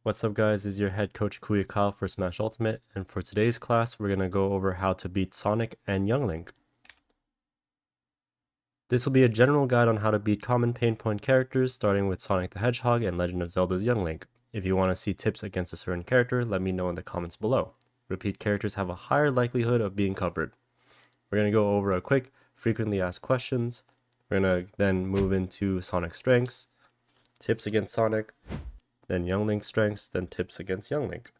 What's up guys, this is your head coach Kuya for Smash Ultimate, and for today's class we're going to go over how to beat Sonic and Young Link. This will be a general guide on how to beat common pain point characters starting with Sonic the Hedgehog and Legend of Zelda's Young Link. If you want to see tips against a certain character, let me know in the comments below. Repeat characters have a higher likelihood of being covered. We're going to go over a quick frequently asked questions. We're going to then move into Sonic strengths, tips against Sonic, then Young Link strengths, then tips against Young Link.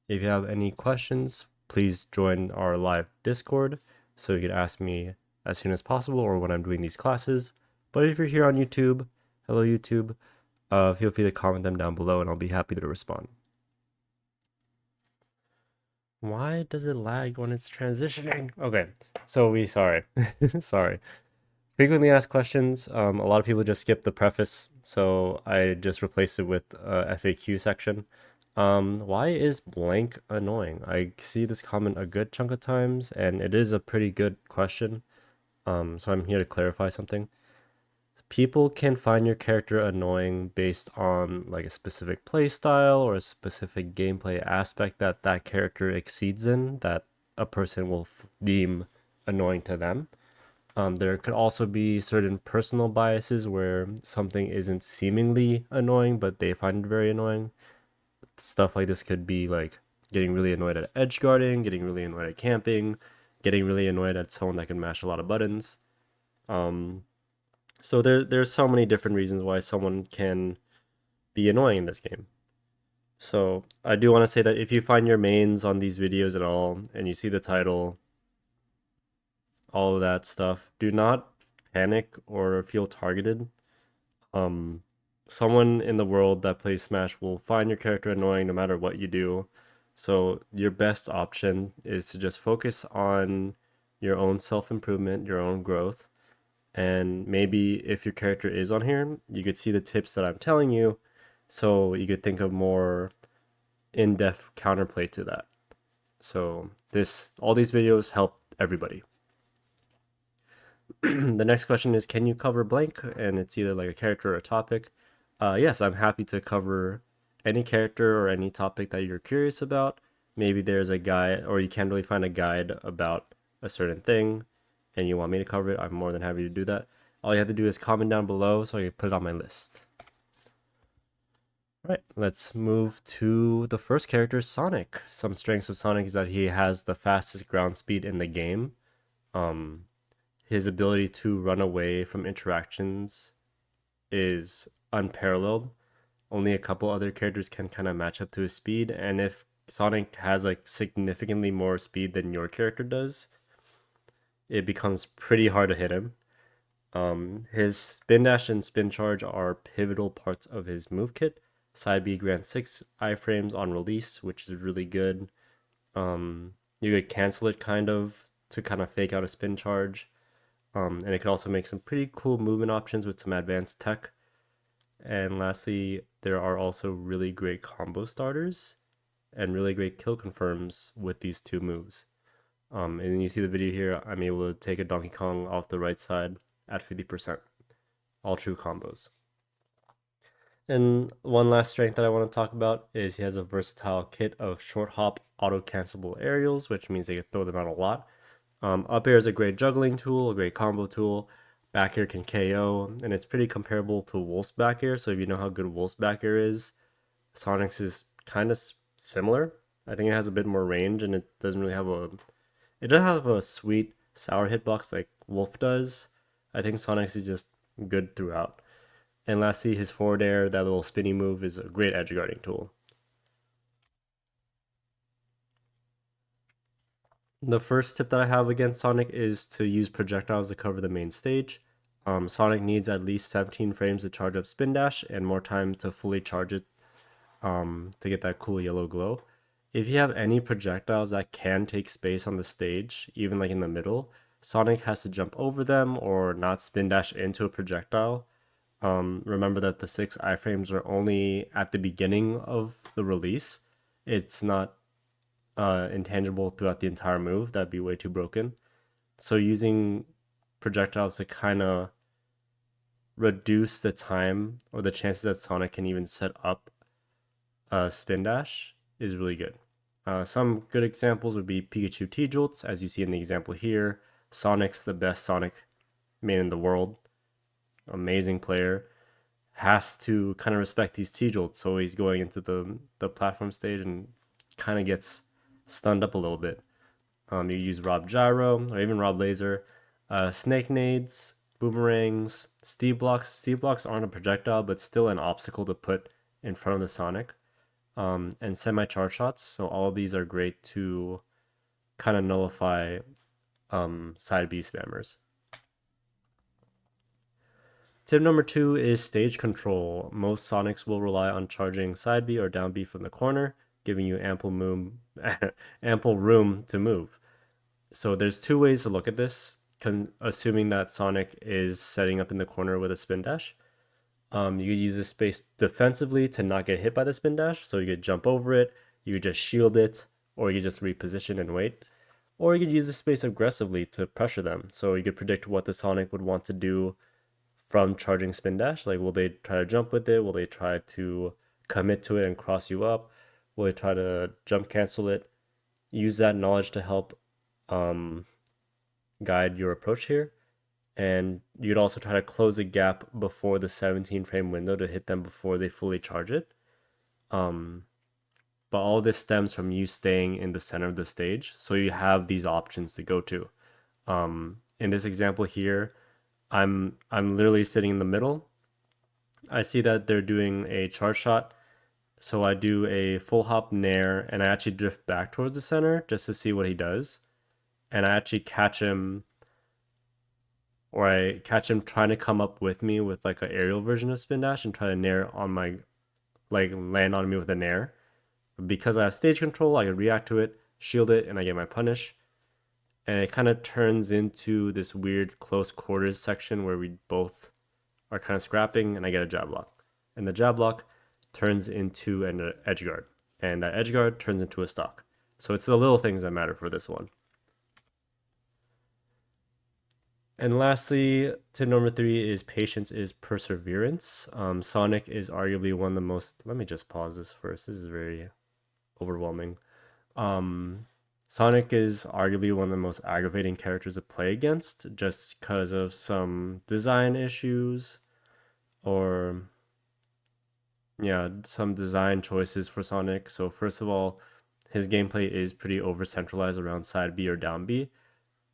If you have any questions, please join our live Discord so you can ask me as soon as possible or when I'm doing these classes. But if you're here on YouTube, hello YouTube, feel free to comment them down below and I'll be happy to respond. Why does it lag when it's transitioning? Okay, so sorry. Frequently asked questions. A lot of people just skip the preface, so I just replaced it with a FAQ section. Why is blank annoying? I see this comment a good chunk of times, and it is a pretty good question. So I'm here to clarify something. People can find your character annoying based on like a specific play style or a specific gameplay aspect that that character exceeds in that a person will deem annoying to them. There could also be certain personal biases where something isn't seemingly annoying, but they find it very annoying. Stuff like this could be like getting really annoyed at edge guarding, getting really annoyed at camping, getting really annoyed at someone that can mash a lot of buttons. So there's so many different reasons why someone can be annoying in this game. So I do want to say that if you find your mains on these videos at all and you see the title, all of that stuff, do not panic or feel targeted. Someone in the world that plays Smash will find your character annoying no matter what you do. So your best option is to just focus on your own self-improvement, your own growth. And maybe if your character is on here, you could see the tips that I'm telling you, so you could think of more in-depth counterplay to that. So all these videos help everybody. The next question is, can you cover blank? And it's either like a character or a topic. Yes, I'm happy to cover any character or any topic that you're curious about. Maybe there's a guide, or you can't really find a guide about a certain thing, and you want me to cover it. I'm more than happy to do that. All you have to do is comment down below so I can put it on my list. All right, let's move to the first character, Sonic. Some strengths of Sonic is that he has the fastest ground speed in the game. His ability to run away from interactions is unparalleled. Only a couple other characters can kind of match up to his speed, and if Sonic has like significantly more speed than your character does, it becomes pretty hard to hit him. His spin dash and spin charge are pivotal parts of his move kit. Side B grants 6 iframes on release, which is really good. You could cancel it to kind of fake out a spin charge. And it could also make some pretty cool movement options with some advanced tech. And lastly, there are also really great combo starters and really great kill confirms with these two moves. And then you see the video here, I'm able to take a Donkey Kong off the right side at 50%. All true combos. And one last strength that I want to talk about is he has a versatile kit of short hop auto cancelable aerials, which means they can throw them out a lot. Up air is a great juggling tool, a great combo tool. Back air can KO, and it's pretty comparable to Wolf's back air. So if you know how good Wolf's back air is, Sonic's is kind of similar. I think it has a bit more range, and it doesn't really have it doesn't have a sweet sour hitbox like Wolf does. I think Sonic's is just good throughout. And lastly, his forward air, that little spinny move, is a great edge guarding tool. The first tip that I have against Sonic is to use projectiles to cover the main stage. Sonic needs at least 17 frames to charge up Spin Dash and more time to fully charge it to get that cool yellow glow. If you have any projectiles that can take space on the stage, even like in the middle, Sonic has to jump over them or not Spin Dash into a projectile. Remember that the 6 iframes are only at the beginning of the release. It's not intangible throughout the entire move. That'd be way too broken. So using projectiles to kind of reduce the time or the chances that Sonic can even set up spin dash is really good. Some good examples would be Pikachu T-Jolts, as you see in the example here. Sonic's the best Sonic main in the world. Amazing player. Has to kind of respect these T-Jolts, so he's going into the platform stage and kind of gets stunned up a little bit. You use Rob Gyro or even Rob Laser. Snake Nades, Boomerangs, Steve Blocks. Steve Blocks aren't a projectile, but still an obstacle to put in front of the Sonic. And semi-charge shots. So all of these are great to kind of nullify side B spammers. Tip number 2 is stage control. Most Sonics will rely on charging side B or down B from the corner, giving you ample room to move. So there's two ways to look at this, assuming that Sonic is setting up in the corner with a spin dash. You could use this space defensively to not get hit by the spin dash, so you could jump over it, you could just shield it, or you could just reposition and wait. Or you could use the space aggressively to pressure them, so you could predict what the Sonic would want to do from charging spin dash. Like, will they try to jump with it? Will they try to commit to it and cross you up? Will they try to jump cancel it? Use that knowledge to help guide your approach here. And you'd also try to close a gap before the 17 frame window to hit them before they fully charge it. But all this stems from you staying in the center of the stage, so you have these options to go to. In this example here, I'm literally sitting in the middle. I see that they're doing a charge shot, so I do a full hop nair, and I actually drift back towards the center just to see what he does. And I actually catch him, or I catch him trying to come up with me with like an aerial version of spin dash and try to nair on my, like land on me with a nair. But because I have stage control, I can react to it, shield it, and I get my punish. And it kind of turns into this weird close quarters section where we both are kind of scrapping, and I get a jab lock. And the jab lock turns into an edge guard, and that edge guard turns into a stock. So it's the little things that matter for this one. And lastly, tip number 3 is patience is perseverance. Sonic is arguably one of the most. Let me just pause this first. This is very overwhelming. Sonic is arguably one of the most aggravating characters to play against just because of some design issues or, yeah, some design choices for Sonic. So, first of all, his gameplay is pretty over centralized around side B or down B,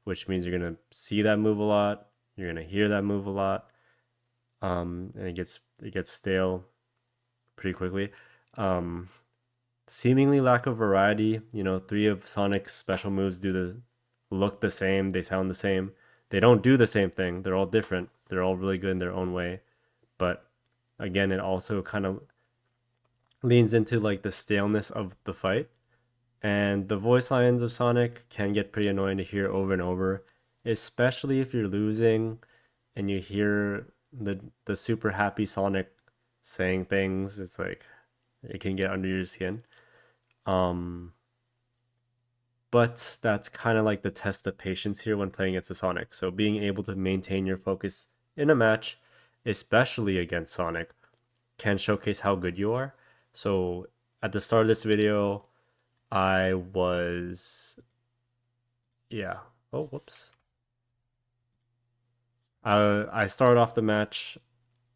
which means you're gonna see that move a lot, you're gonna hear that move a lot, and it gets stale pretty quickly. Seemingly lack of variety. 3 of Sonic's special moves look the same, they sound the same. They don't do the same thing. They're all different. They're all really good in their own way. But again, it also kind of leans into like the staleness of the fight. And the voice lines of Sonic can get pretty annoying to hear over and over, especially if you're losing and you hear the super happy Sonic saying things. It's like it can get under your skin. But that's kind of like the test of patience here when playing against a Sonic. So being able to maintain your focus in a match, especially against Sonic, can showcase how good you are. So at the start of this video, I was, yeah. Oh, whoops. I started off the match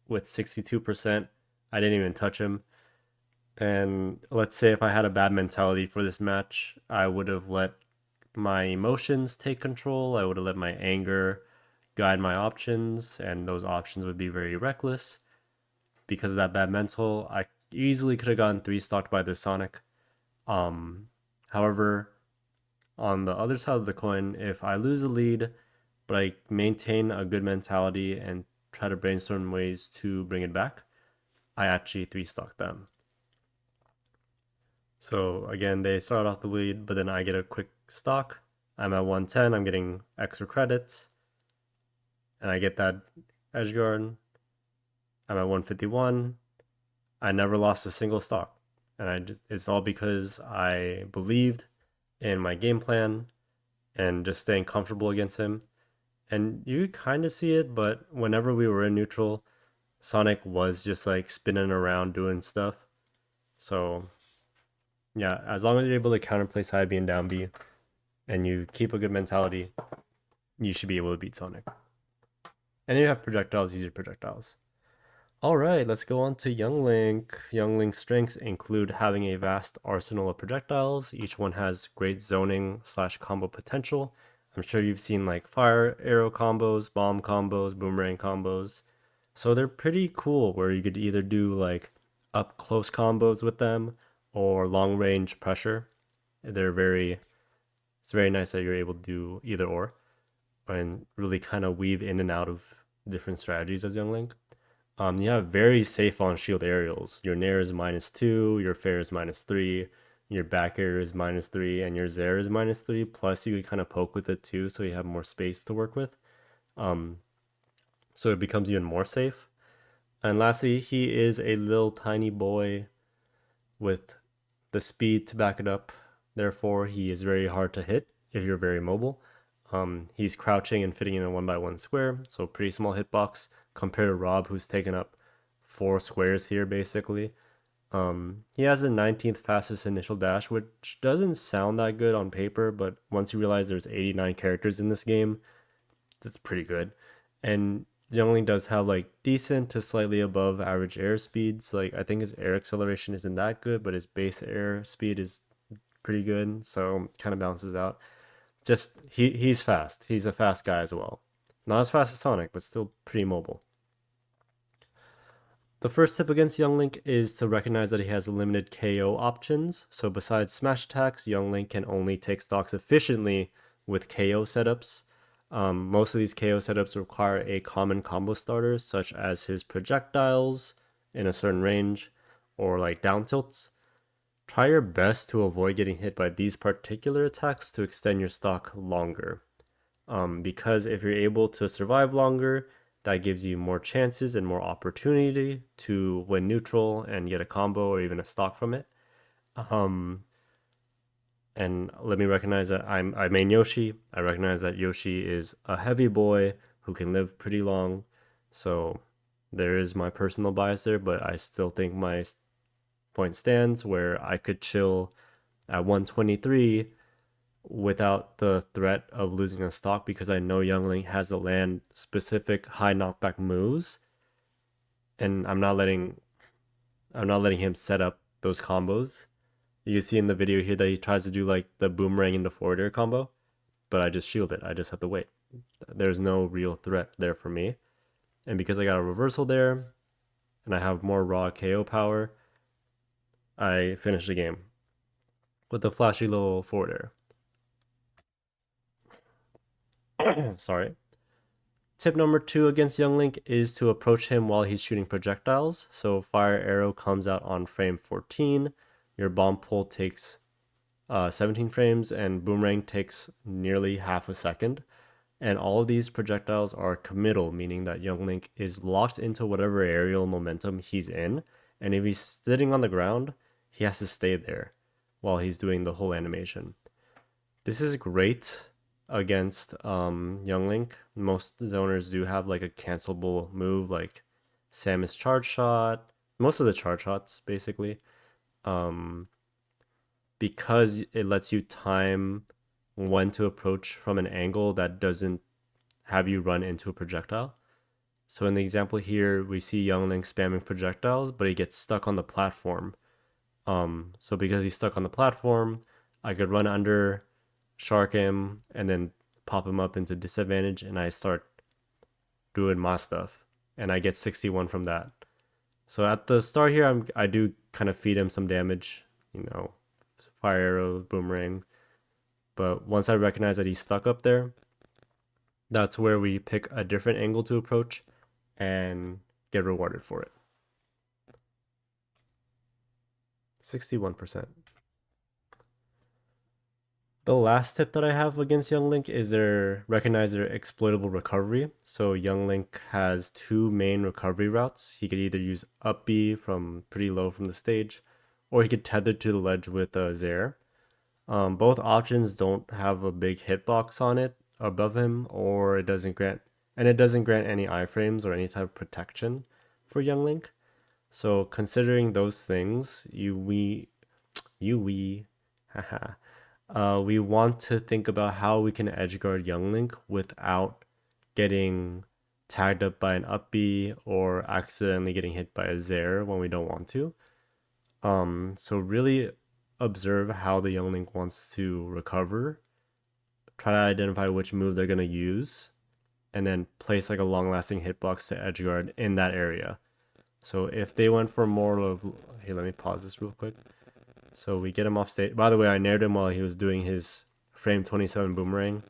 with 62%. I didn't even touch him. And let's say if I had a bad mentality for this match, I would have let my emotions take control. I would have let my anger guide my options, and those options would be very reckless. Because of that bad mental, I easily could have gotten 3-stocked by this Sonic. However, on the other side of the coin, if I lose the lead, but I maintain a good mentality and try to brainstorm ways to bring it back, I actually 3-stock them. So again, they start off the lead, but then I get a quick stock. I'm at 110, I'm getting extra credits, and I get that edge guard. I'm at 151. I never lost a single stock. And it's all because I believed in my game plan and just staying comfortable against him. And you kind of see it, but whenever we were in neutral, Sonic was just like spinning around doing stuff. So yeah, as long as you're able to counterplay side B and down B, and you keep a good mentality, you should be able to beat Sonic. And if you have projectiles, use your projectiles. All right, let's go on to Young Link. Young Link's strengths include having a vast arsenal of projectiles. Each one has great zoning / combo potential. I'm sure you've seen like fire arrow combos, bomb combos, boomerang combos. So they're pretty cool where you could either do like up close combos with them or long range pressure. It's very nice that you're able to do either or and really kind of weave in and out of different strategies as Young Link. You have very safe on shield aerials. Your Nair is -2, your Fair is -3, your back air is -3, and your Zair is -3. Plus, you can kind of poke with it too, so you have more space to work with. Um, so it becomes even more safe. And lastly, he is a little tiny boy with the speed to back it up. Therefore, he is very hard to hit if you're very mobile. He's crouching and fitting in a 1x1 square, so pretty small hitbox compared to Rob, who's taken up 4 squares here basically. He has the 19th fastest initial dash, which doesn't sound that good on paper, but once you realize there's 89 characters in this game, it's pretty good. And Youngling does have like decent to slightly above average air speeds. Like I think his air acceleration isn't that good, but his base air speed is pretty good, so kind of balances out. Just he's fast. He's a fast guy as well. Not as fast as Sonic, but still pretty mobile. The first tip against Young Link is to recognize that he has limited KO options. So besides smash attacks, Young Link can only take stocks efficiently with KO setups. Most of these KO setups require a common combo starter, such as his projectiles in a certain range, or like down tilts. Try your best to avoid getting hit by these particular attacks to extend your stock longer. Because if you're able to survive longer, that gives you more chances and more opportunity to win neutral and get a combo or even a stock from it. Um, and let me recognize that I main Yoshi. I recognize that Yoshi is a heavy boy who can live pretty long, so there is my personal bias there. But I still think my point stands where I could chill at 123 without the threat of losing a stock because I know Youngling has a land specific high knockback moves, and I'm not letting him set up those combos. You can see in the video here that he tries to do like the boomerang into forward air combo, but I just shield it. I just have to wait. There's no real threat there for me. And because I got a reversal there and I have more raw KO power, I finish the game with a flashy little forward air. Sorry. Tip number 2 against Young Link is to approach him while he's shooting projectiles. So fire arrow comes out on frame 14. Your bomb pull takes 17 frames, and boomerang takes nearly half a second. And all of these projectiles are committal, meaning that Young Link is locked into whatever aerial momentum he's in. And if he's sitting on the ground, he has to stay there while he's doing the whole animation. This is great against Young Link. Most zoners do have like a cancelable move like Samus charge shot. Most of the charge shots basically. Um, because it lets you time when to approach from an angle that doesn't have you run into a projectile. So in the example here, we see Young Link spamming projectiles, but he gets stuck on the platform. So because he's stuck on the platform, I could run under, shark him, and then pop him up into disadvantage, and I start doing my stuff, and I get 61 from that. So at the start here, I do kind of feed him some damage, you know, fire arrow, boomerang. But once I recognize that he's stuck up there, that's where we pick a different angle to approach and get rewarded for it. 61%. The last tip that I have against Young Link is recognize their exploitable recovery. So Young Link has 2 main recovery routes. He could either use up B from pretty low from the stage, or he could tether to the ledge with Zair. Both options don't have a big hitbox on it above him, or it doesn't grant any iframes or any type of protection for Young Link. So considering those things, we, haha, we want to think about how we can edgeguard Young Link without getting tagged up by an up B or accidentally getting hit by a Zair when we don't want to. So really observe how the Young Link wants to recover. Try to identify which move they're gonna use, and then place like a long-lasting hitbox to edgeguard in that area. So if they went for more of, hey, let me pause this real quick. So we get him off stage. By the way, I nared him while he was doing his frame 27 boomerang.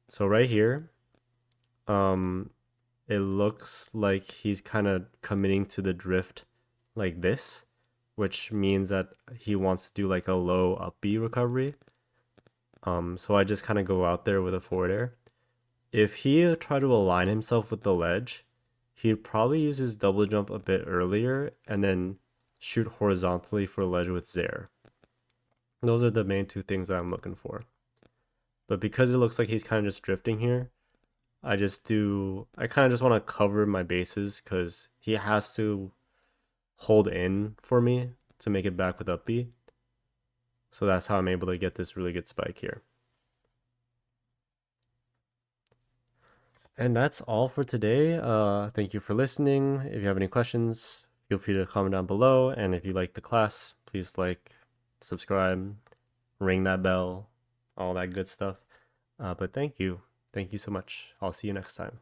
So right here, it looks like he's kind of committing to the drift like this, which means that he wants to do like a low up B recovery. So I just kind of go out there with a forward air. If he tried to align himself with the ledge, he'd probably use his double jump a bit earlier and then shoot horizontally for ledge with Zair. Those are the main two things that I'm looking for. But because it looks like he's kind of just drifting here, I kind of just want to cover my bases because he has to hold in for me to make it back with up B. So that's how I'm able to get this really good spike here. And that's all for today. Thank you for listening. If you have any questions, feel free to comment down below. And if you like the class, please like, subscribe, ring that bell, all that good stuff. But thank you. Thank you so much. I'll see you next time.